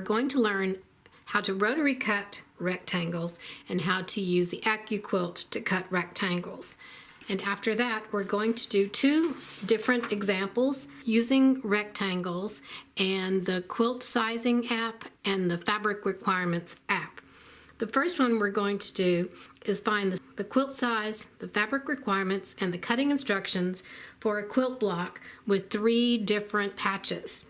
going to learn how to rotary cut rectangles and how to use the AccuQuilt to cut rectangles. And after that, we're going to do two different examples using rectangles and the quilt sizing app and the fabric requirements app. The first one we're going to do is find the quilt size, the fabric requirements, and the cutting instructions for a quilt block with 3 different patches.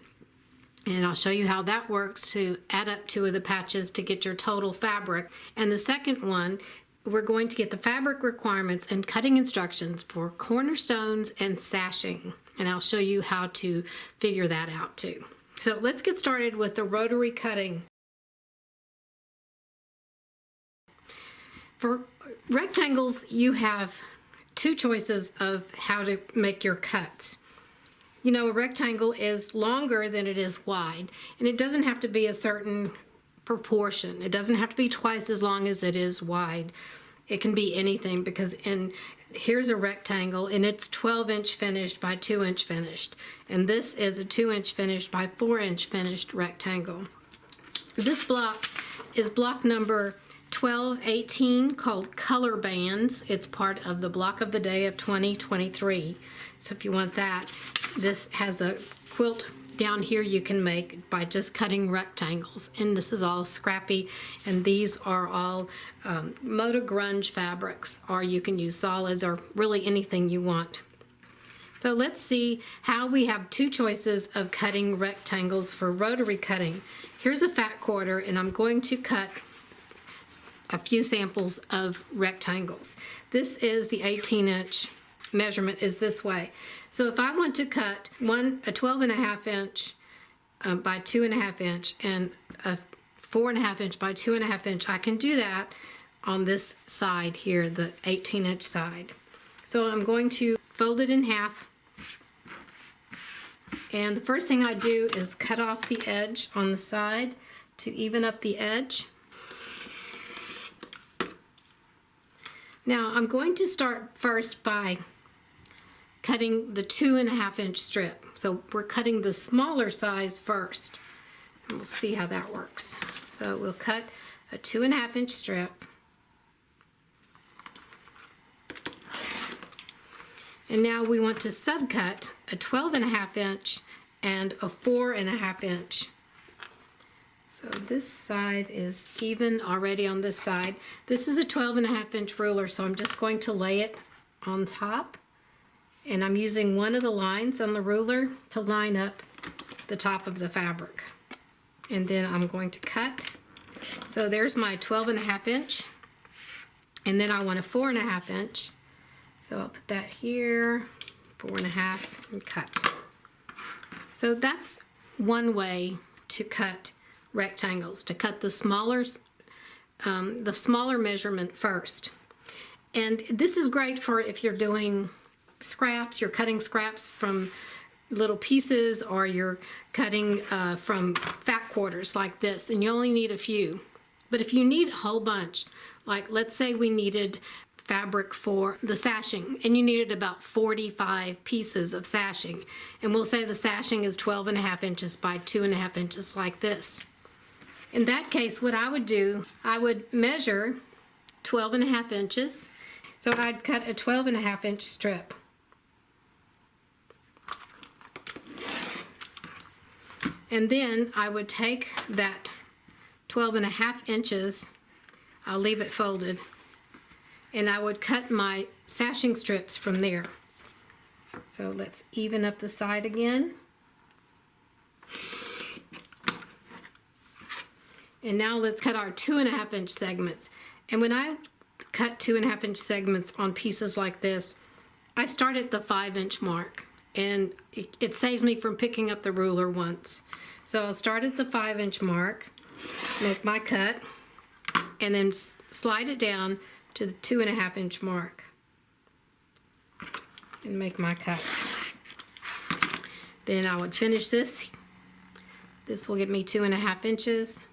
And I'll show you how that works to add up 2 of the patches to get your total fabric. And the second one, we're going to get the fabric requirements and cutting instructions for cornerstones and sashing. And I'll show you how to figure that out too. So let's get started with the rotary cutting. For rectangles, you have 2 choices of how to make your cuts. You know, a rectangle is longer than it is wide, and it doesn't have to be a certain proportion. It doesn't have to be twice as long as it is wide. It can be anything, because here's a rectangle and it's 12-inch finished by 2-inch finished, and this is a 2-inch finished by 4-inch finished rectangle. This block is block number 1218, called Color Bands. It's part of the block of the day of 2023. So if you want that, this has a quilt down here you can make by just cutting rectangles. And this is all scrappy, and these are all Moda Grunge fabrics, or you can use solids or really anything you want. So let's see how we have 2 choices of cutting rectangles for rotary cutting. Here's a fat quarter, and I'm going to cut a few samples of rectangles. This is the 18-inch measurement is this way. So if I want to cut a 12.5 inch by 2.5 inch and a 4.5 inch by 2.5 inch, I can do that on this side here, the 18-inch side. So I'm going to fold it in half, and the first thing I do is cut off the edge on the side to even up the edge. Now I'm going to start first by cutting the 2.5-inch strip. So we're cutting the smaller size first, and we'll see how that works. So we'll cut a 2.5-inch strip, and now we want to subcut a 12.5-inch and a 4.5-inch. So this side is even already on this side. This is a 12.5-inch ruler, so I'm just going to lay it on top. And I'm using one of the lines on the ruler to line up the top of the fabric. And then I'm going to cut. So there's my 12.5-inch. And then I want a 4.5-inch. So I'll put that here, 4.5, and cut. So that's one way to cut rectangles, to cut the smaller measurement first. And this is great for if you're doing scraps, you're cutting scraps from little pieces, or you're cutting from fat quarters like this, and you only need a few. But if you need a whole bunch, like let's say we needed fabric for the sashing, and you needed about 45 pieces of sashing, and we'll say the sashing is 12.5 inches by 2.5 inches like this. In that case, what I would do, I would measure 12.5 inches. So I'd cut a 12.5-inch strip. And then I would take that 12.5 inches, I'll leave it folded, and I would cut my sashing strips from there. So let's even up the side again. And now let's cut our 2.5-inch segments. And when I cut 2.5-inch segments on pieces like this, I start at the 5-inch mark, and it saves me from picking up the ruler once. So I'll start at the 5-inch mark, make my cut, and then slide it down to the 2.5-inch mark and make my cut. Then I would finish this. This will give me 2.5 inches.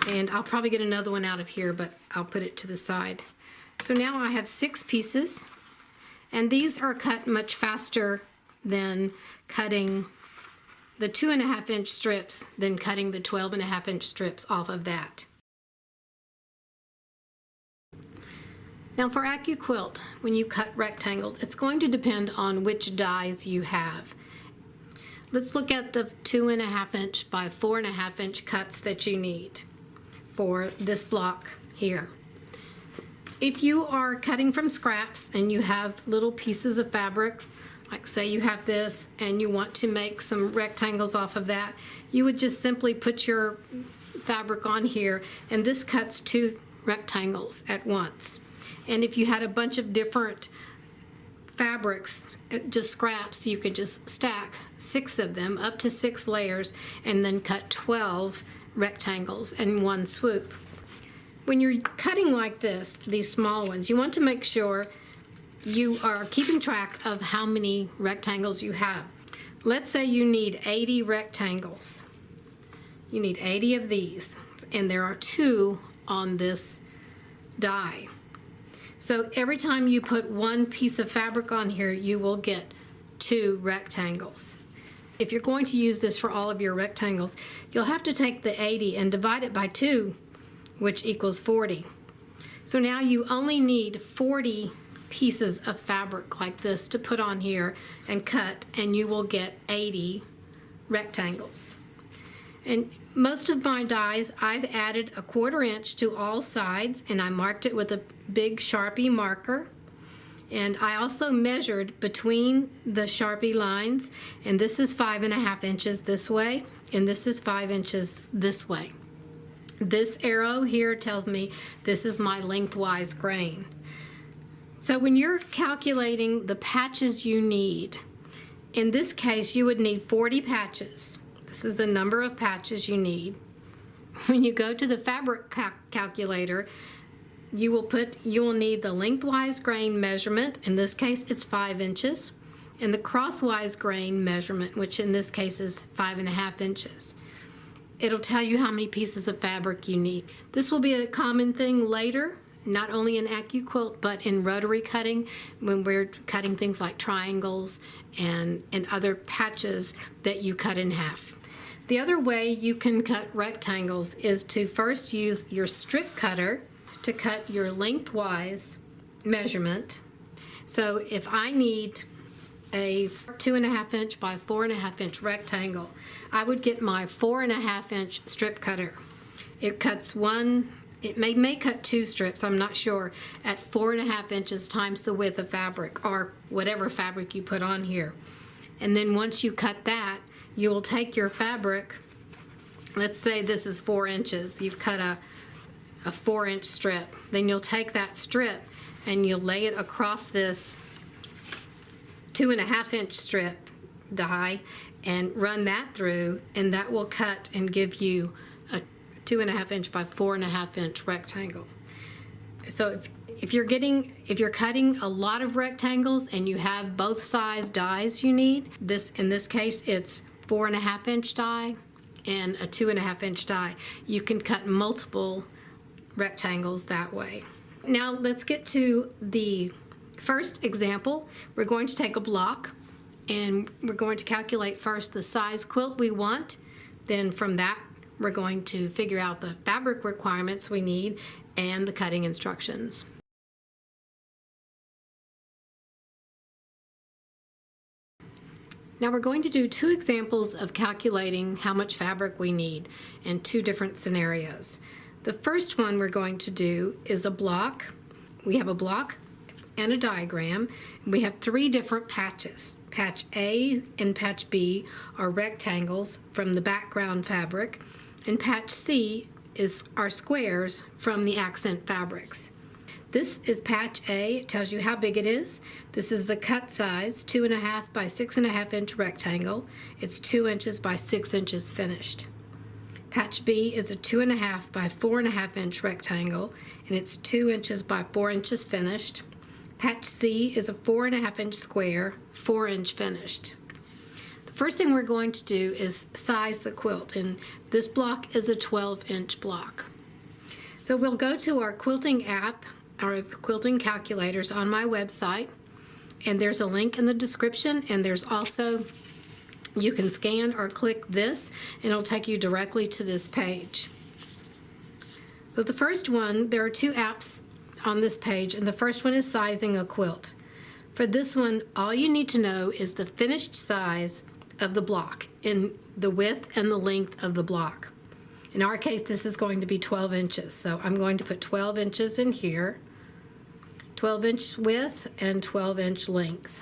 And I'll probably get another one out of here, but I'll put it to the side. So now I have 6 pieces, and these are cut much faster than cutting the 2.5-inch strips, then cutting the 12.5-inch strips off of that. Now for AccuQuilt, when you cut rectangles, it's going to depend on which dies you have. Let's look at the 2.5-inch by 4.5-inch cuts that you need for this block here. If you are cutting from scraps and you have little pieces of fabric, like say you have this and you want to make some rectangles off of that, you would just simply put your fabric on here, and this cuts 2 rectangles at once. And if you had a bunch of different fabrics, just scraps, you could just stack 6 of them, up to 6 layers, and then cut 12 rectangles in one swoop. When you're cutting like this, these small ones, you want to make sure you are keeping track of how many rectangles you have. Let's say you need 80 rectangles. You need 80 of these, and there are 2 on this die. So every time you put 1 piece of fabric on here, you will get 2 rectangles. If you're going to use this for all of your rectangles, you'll have to take the 80 and divide it by 2, which equals 40. So now you only need 40 pieces of fabric like this to put on here and cut, and you will get 80 rectangles. And most of my dies, I've added a 1/4 inch to all sides, and I marked it with a big Sharpie marker. And I also measured between the Sharpie lines, and this is 5.5 inches this way, and this is 5 inches this way. This arrow here tells me this is my lengthwise grain. So when you're calculating the patches you need, in this case you would need 40 patches. This is the number of patches you need. When you go to the fabric calculator, you will need the lengthwise grain measurement. In this case it's 5 inches, and the crosswise grain measurement, which in this case is 5.5 inches. It'll tell you how many pieces of fabric you need. This will be a common thing later, not only in AccuQuilt but in rotary cutting, when we're cutting things like triangles and other patches that you cut in half. The other way you can cut rectangles is to first use your strip cutter to cut your lengthwise measurement. So if I need a 2.5 inch by 4.5 inch rectangle, I would get my 4.5 inch strip cutter. It cuts it may cut 2 strips, I'm not sure, at 4.5 inches times the width of fabric, or whatever fabric you put on here. And then once you cut that, you will take your fabric, let's say this is 4 inches, you've cut a 4-inch strip, then you'll take that strip and you'll lay it across this 2.5 inch strip die and run that through, and that will cut and give you a 2.5 inch by 4.5 inch rectangle. So if you're cutting a lot of rectangles and you have both size dies you need, in this case it's 4.5 inch die and a 2.5 inch die. You can cut multiple rectangles that way. Now let's get to the first example. We're going to take a block and we're going to calculate first the size quilt we want. Then from that we're going to figure out the fabric requirements we need and the cutting instructions. Now we're going to do 2 examples of calculating how much fabric we need in 2 different scenarios. The first one we're going to do is a block. We have a block and a diagram. We have 3 different patches. Patch A and patch B are rectangles from the background fabric, and patch C are squares from the accent fabrics. This is patch A. It tells you how big it is. This is the cut size, 2.5 by 6.5 inch rectangle. It's 2 inches by 6 inches finished. Patch B is a 2.5 by 4.5 inch rectangle, and it's 2 inches by 4 inches finished. Patch C is a 4.5 inch square, 4 inch finished. The first thing we're going to do is size the quilt, and this block is a 12-inch block. So we'll go to our quilting app, or the quilting calculators on my website, And there's a link in the description, and there's also, you can scan or click this, and it'll take you directly to this page. So the first one, there are two apps on this page, and the first one is Sizing a Quilt. For this one, all you need to know is the finished size of the block in the width and the length of the block. In our case, this is going to be 12 inches, so I'm going to put 12 inches in here, 12-inch width and 12-inch length.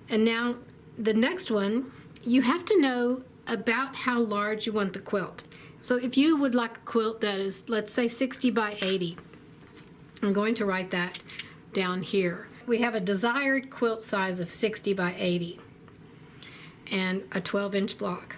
And now the next one, you have to know about how large you want the quilt. So if you would like a quilt that is, let's say, 60 by 80, I'm going to write that down here. We have a desired quilt size of 60 by 80 and a 12-inch block.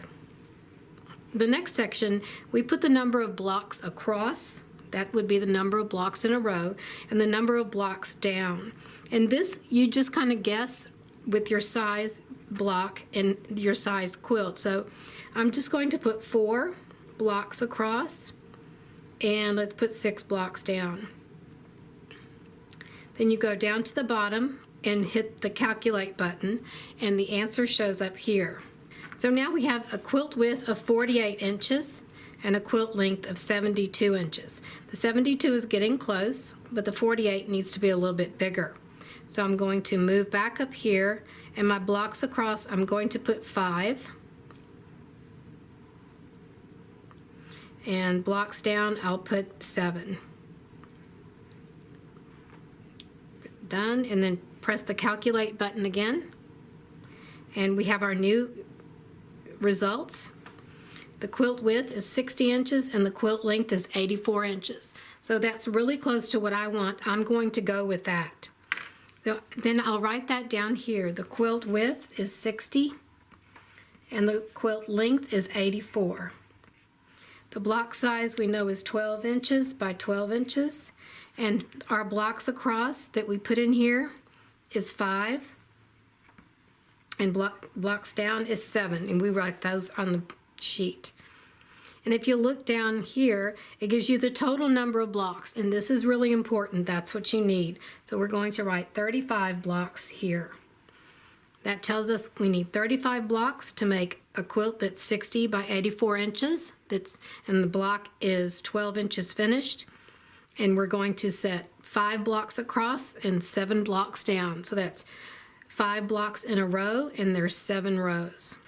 The next section, we put the number of blocks across. That would be the number of blocks in a row, and the number of blocks down. And this, you just kind of guess with your size block and your size quilt. So I'm just going to put 4 blocks across, and let's put 6 blocks down. Then you go down to the bottom and hit the calculate button, and the answer shows up here. So now we have a quilt width of 48 inches and a quilt length of 72 inches. The 72 is getting close, but the 48 needs to be a little bit bigger. So I'm going to move back up here, and my blocks across, I'm going to put 5. And blocks down, I'll put 7. Done, and then press the calculate button again. And we have our new results. The quilt width is 60 inches and the quilt length is 84 inches. So that's really close to what I want. I'm going to go with that. So then I'll write that down here. The quilt width is 60 and the quilt length is 84. The block size we know is 12 inches by 12 inches. And our blocks across that we put in here is 5. And blocks down is 7. And we write those on the sheet. And if you look down here, it gives you the total number of blocks. And this is really important. That's what you need. So we're going to write 35 blocks here. That tells us we need 35 blocks to make a quilt that's 60 by 84 inches. And the block is 12 inches finished. And we're going to set 5 blocks across and 7 blocks down. So that's 5 blocks in a row, and there's 7 rows.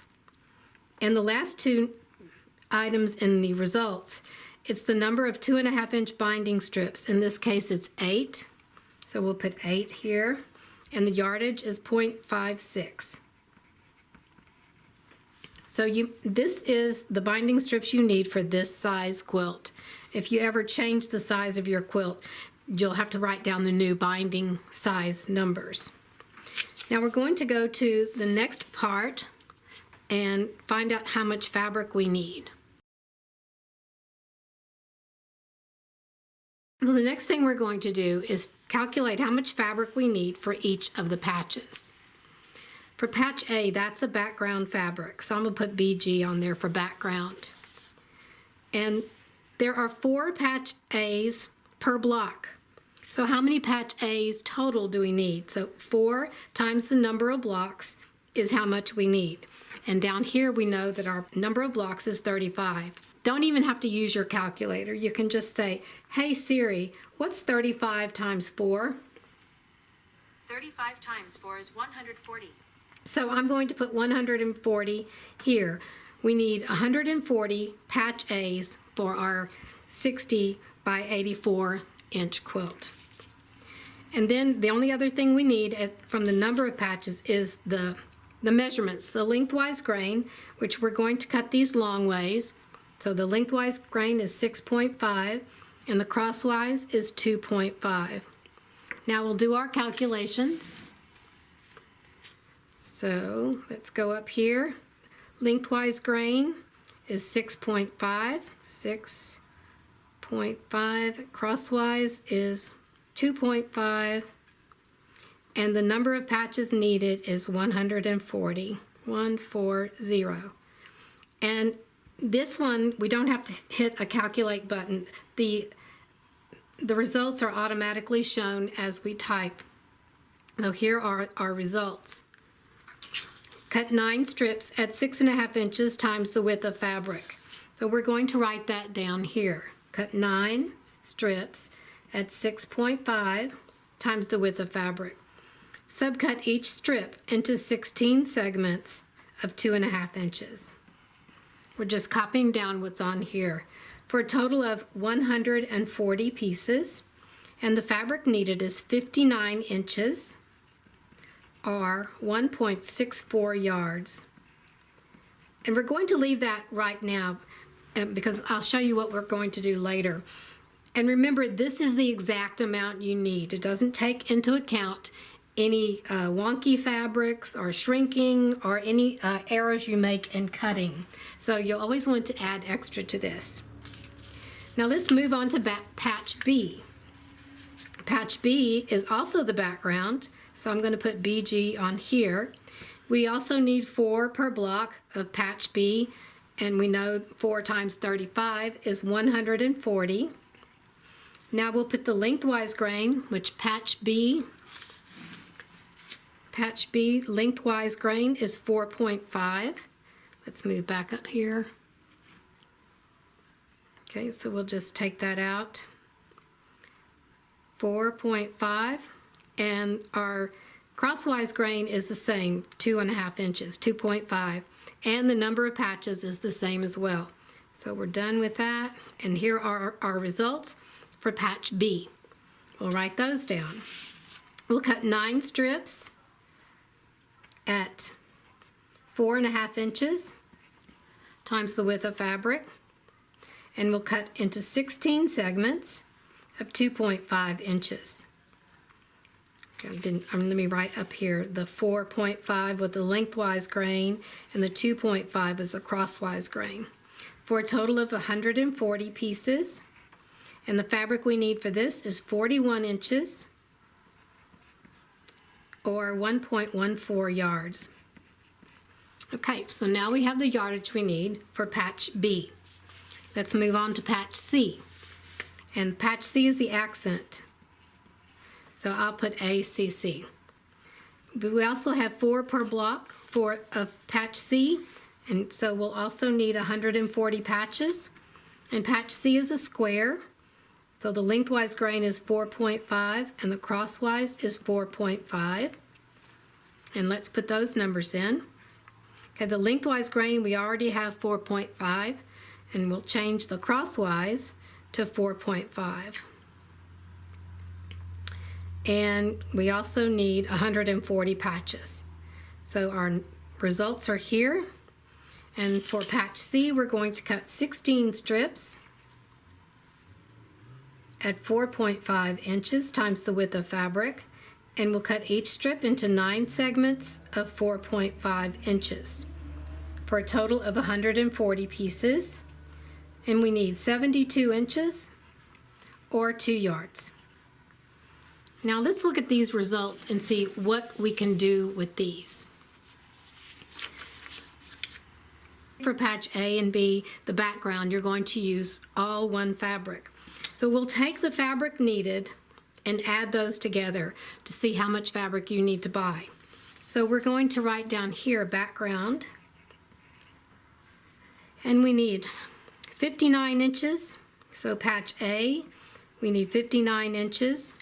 And the last 2 items in the results, it's the number of 2.5-inch binding strips. In this case, it's 8. So we'll put 8 here. And the yardage is 0.56. So this is the binding strips you need for this size quilt. If you ever change the size of your quilt, you'll have to write down the new binding size numbers. Now we're going to go to the next part and find out how much fabric we need. Well, the next thing we're going to do is calculate how much fabric we need for each of the patches. For patch A, that's a background fabric, so I'm going to put BG on there for background. And there are 4 patch A's per block. So how many patch A's total do we need? So 4 times the number of blocks is how much we need. And down here we know that our number of blocks is 35. Don't even have to use your calculator. You can just say, hey Siri, what's 35 times 4? 35 times 4 is 140. So I'm going to put 140 here. We need 140 patch A's for our 60 by 84 inch quilt. And then the only other thing we need from the number of patches is the measurements. The lengthwise grain, which we're going to cut these long ways. So the lengthwise grain is 6.5 and the crosswise is 2.5. Now we'll do our calculations. So let's go up here. Lengthwise grain is 6.5. 6.5. Crosswise is 2.5. And the number of patches needed is 140. 140. And this one, we don't have to hit a calculate button. The results are automatically shown as we type So here are our results. Cut 9 strips at 6.5 inches times the width of fabric. So we're going to write that down here. Cut 9 strips at 6.5 times the width of fabric. Subcut each strip into 16 segments of 2.5 inches. We're just copying down what's on here for a total of 140 pieces, and the fabric needed is 59 inches or 1.64 yards. And we're going to leave that right now because I'll show you what we're going to do later. And remember, this is the exact amount you need. It doesn't take into account any wonky fabrics or shrinking or any errors you make in cutting. So you'll always want to add extra to this. Now let's move on to patch B. Patch B is also the background, so I'm going to put BG on here. We also need 4 per block of patch B, and we know 4 times 35 is 140. Now we'll put the lengthwise grain, which patch B lengthwise grain is 4.5. Let's move back up here. Okay, so we'll just take that out. 4.5, and our crosswise grain is the same, 2.5 inches, 2.5, and the number of patches is the same as well. So we're done with that, and here are our results for patch B. We'll write those down. We'll cut 9 strips at 4.5 inches times the width of fabric, and we'll cut into 16 segments of 2.5 inches. Okay, let me write up here the 4.5 with the lengthwise grain, and the 2.5 is the crosswise grain, for a total of 140 pieces. And the fabric we need for this is 41 inches or 1.14 yards. Okay, so now we have the yardage we need for patch B. Let's move on to patch C. And patch C is the accent. So I'll put ACC. But we also have 4 per block for patch C, and so we'll also need 140 patches. And patch C is a square. So the lengthwise grain is 4.5 and the crosswise is 4.5. And let's put those numbers in. Okay, the lengthwise grain, we already have 4.5, and we'll change the crosswise to 4.5. And we also need 140 patches. So our results are here. And for patch C, we're going to cut 16 strips at 4.5 inches times the width of fabric, and we'll cut each strip into 9 segments of 4.5 inches for a total of 140 pieces, and we need 72 inches or 2 yards. Now let's look at these results and see what we can do with these. For patch A and B, the background, you're going to use all one fabric. So we'll take the fabric needed and add those together to see how much fabric you need to buy. So we're going to write down here background, and we need 59 inches. So patch A, we need 59 inches,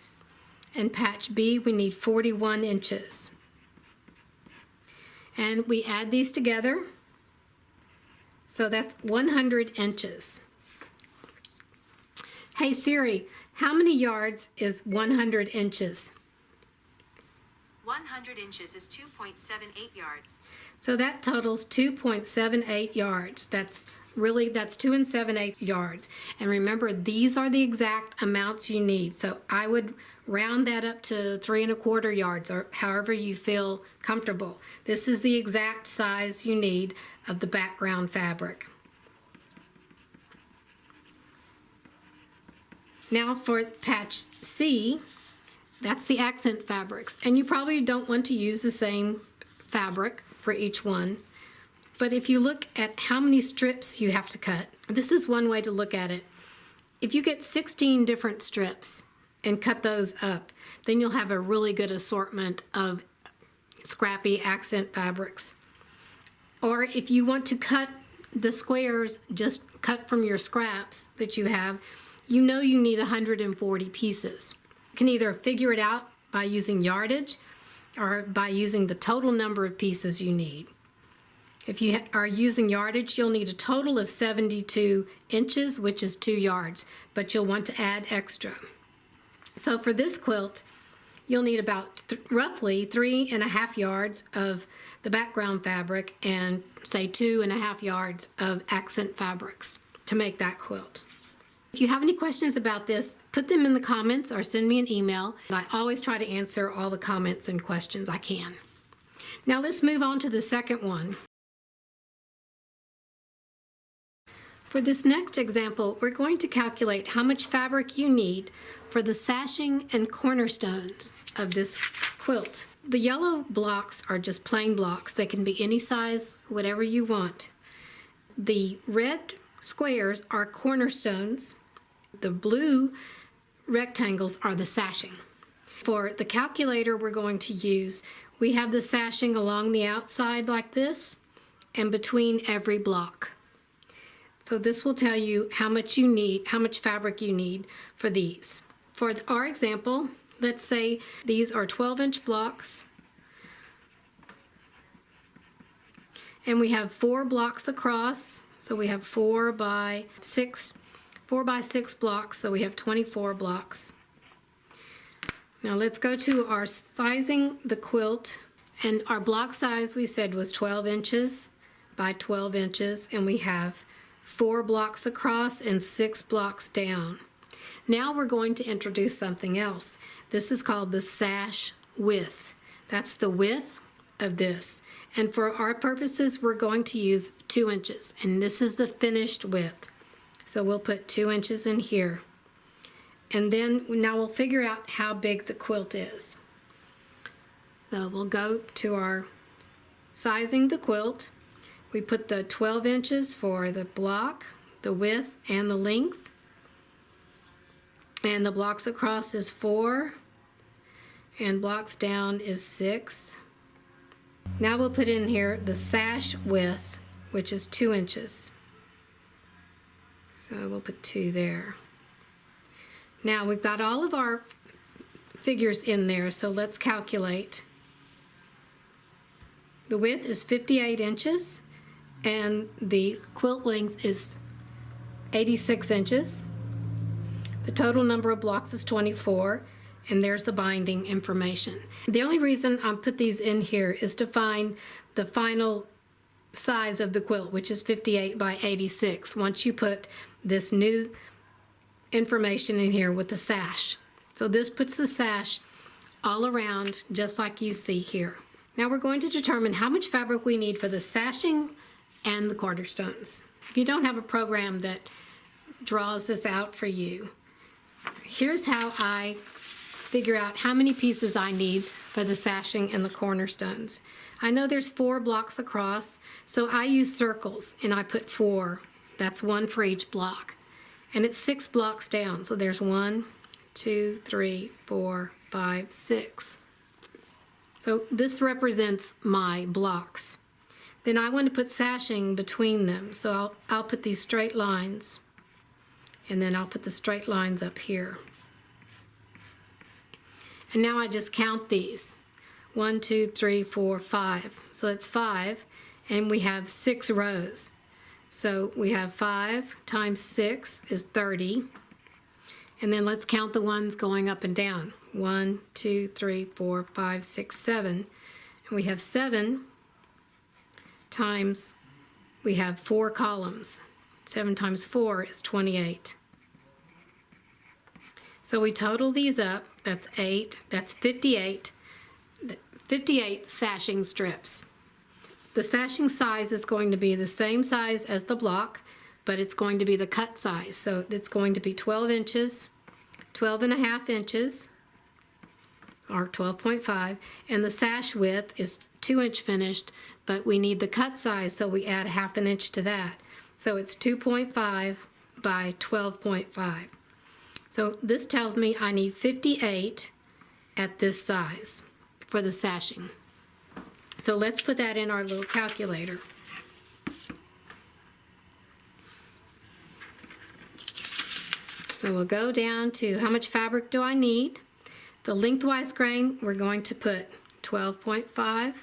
and patch B, we need 41 inches. And we add these together, so that's 100 inches. Hey Siri, how many yards is 100 inches? 100 inches is 2.78 yards. So that totals 2.78 yards. That's 2 7/8 yards. And remember, these are the exact amounts you need. So I would round that up to 3 1/4 yards, or however you feel comfortable. This is the exact size you need of the background fabric. Now for patch C, that's the accent fabrics. And you probably don't want to use the same fabric for each one. But if you look at how many strips you have to cut, this is one way to look at it. If you get 16 different strips and cut those up. Then you'll have a really good assortment of scrappy accent fabrics. Or if you want to cut the squares, just cut from your scraps that you have, you know you need 140 pieces. You can either figure it out by using yardage or by using the total number of pieces you need. If you are using yardage, you'll need a total of 72 inches, which is 2 yards, but you'll want to add extra. So for this quilt, you'll need about roughly 3.5 yards of the background fabric and say 2.5 yards of accent fabrics to make that quilt. If you have any questions about this, put them in the comments or send me an email. I always try to answer all the comments and questions I can. Now let's move on to the second one. For this next example, we're going to calculate how much fabric you need for the sashing and cornerstones of this quilt. The yellow blocks are just plain blocks. They can be any size, whatever you want. The red squares are cornerstones. The blue rectangles are the sashing. For the calculator we're going to use, we have the sashing along the outside like this and between every block. So this will tell you how much you need, how much fabric you need for these. For our example, let's say these are 12-inch blocks, and we have 4 blocks across, so we have 4 by 6 blocks, so we have 24 blocks. Now let's go to our sizing the quilt, and our block size we said was 12 inches by 12 inches, and we have 4 blocks across and 6 blocks down. Now we're going to introduce something else. This is called the sash width. That's the width of this. And for our purposes, we're going to use 2 inches, and this is the finished width. So we'll put 2 inches in here. And then now we'll figure out how big the quilt is. So we'll go to our sizing the quilt. We put the 12 inches for the block, the width, and the length. And the blocks across is 4, and blocks down is 6. Now we'll put in here the sash width, which is 2 inches. So we'll put 2 there. Now we've got all of our figures in there, so let's calculate. The width is 58 inches. And the quilt length is 86 inches. The total number of blocks is 24, and there's the binding information. The only reason I put these in here is to find the final size of the quilt, which is 58 by 86, once you put this new information in here with the sash. So this puts the sash all around, just like you see here. Now we're going to determine how much fabric we need for the sashing and the cornerstones. If you don't have a program that draws this out for you, here's how I figure out how many pieces I need for the sashing and the cornerstones. I know there's 4 blocks across, so I use circles and I put 4. That's 1 for each block. And it's 6 blocks down, so there's 1, 2, 3, 4, 5, 6. So this represents my blocks. Then I want to put sashing between them, so I'll put these straight lines, and then I'll put the straight lines up here. And now I just count these. 1, 2, 3, 4, 5. So that's 5, and we have 6 rows. So we have 5 times 6 is 30. And then let's count the ones going up and down. 1, 2, 3, 4, 5, 6, 7. And we have 7 times, we have 4 columns. 7 times 4 is 28. So we total these up, that's 8, that's 58 sashing strips. The sashing size is going to be the same size as the block, but it's going to be the cut size. So it's going to be 12 inches, 12.5 inches, or 12.5, and the sash width is 2-inch finished, but we need the cut size, so we add 1/2 inch to that. So it's 2.5 by 12.5. So this tells me I need 58 at this size for the sashing. So let's put that in our little calculator. So we'll go down to how much fabric do I need. The lengthwise grain, we're going to put 12.5.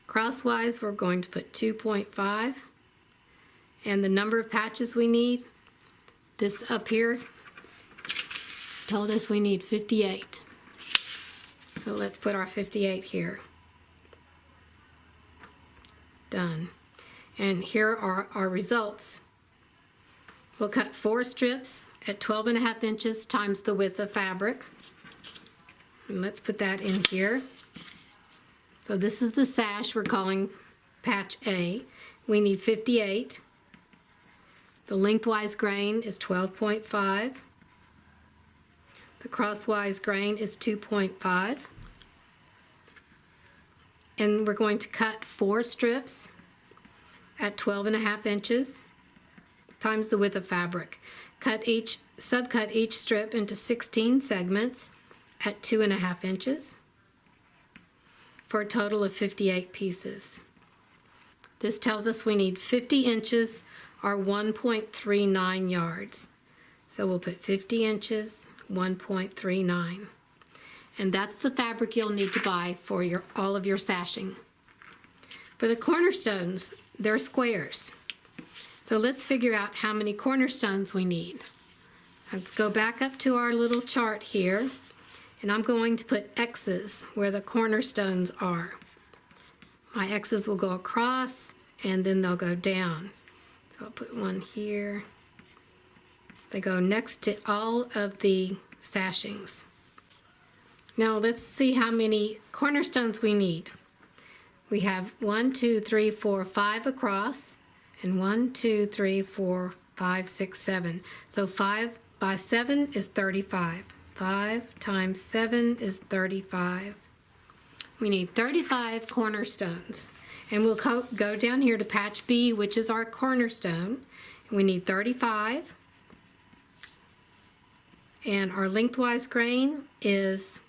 Crosswise, we're going to put 2.5. And the number of patches we need, this up here told us we need 58. So let's put our 58 here. Done. And here are our results. We'll cut 4 strips at 12.5 inches times the width of fabric. And let's put that in here. So this is the sash we're calling patch A. We need 58. The lengthwise grain is 12.5. The crosswise grain is 2.5. And we're going to cut 4 strips at 12.5 inches times the width of fabric. Subcut each strip into 16 segments at 2.5 inches for a total of 58 pieces. This tells us we need 50 inches or 1.39 yards. So we'll put 50 inches, 1.39. And that's the fabric you'll need to buy for all of your sashing. For the cornerstones, they're squares. So let's figure out how many cornerstones we need. Let's go back up to our little chart here, and I'm going to put X's where the cornerstones are. My X's will go across, and then they'll go down. So I'll put one here. They go next to all of the sashings. Now let's see how many cornerstones we need. We have 1, 2, 3, 4, 5 across, and 1, 2, 3, 4, 5, 6, 7. So 5 by 7 is 35. 5 times 7 is 35. We need 35 cornerstones. And we'll go down here to patch B, which is our cornerstone. We need 35. And our lengthwise grain is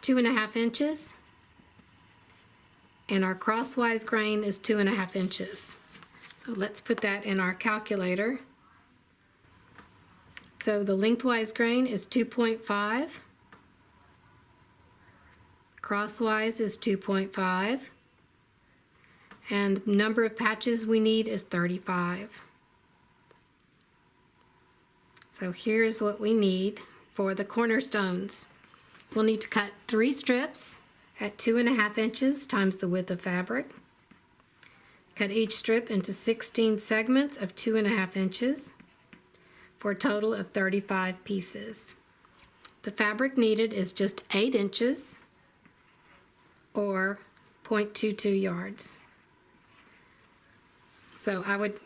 2.5 inches. And our crosswise grain is 2.5 inches. So let's put that in our calculator. So the lengthwise grain is 2.5. Crosswise is 2.5. And the number of patches we need is 35. So here's what we need for the cornerstones. We'll need to cut 3 strips at 2.5 inches times the width of fabric. Cut each strip into 16 segments of 2.5 inches for a total of 35 pieces. The fabric needed is just 8 inches or 0.22 yards. So I would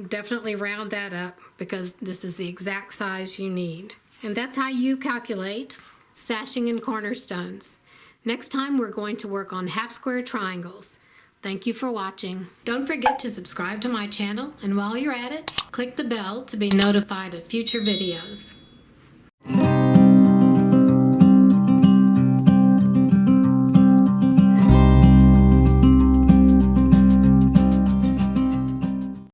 definitely round that up because this is the exact size you need. And that's how you calculate sashing and cornerstones. Next time we're going to work on half square triangles. Thank you for watching. Don't forget to subscribe to my channel, and while you're at it, click the bell to be notified of future videos.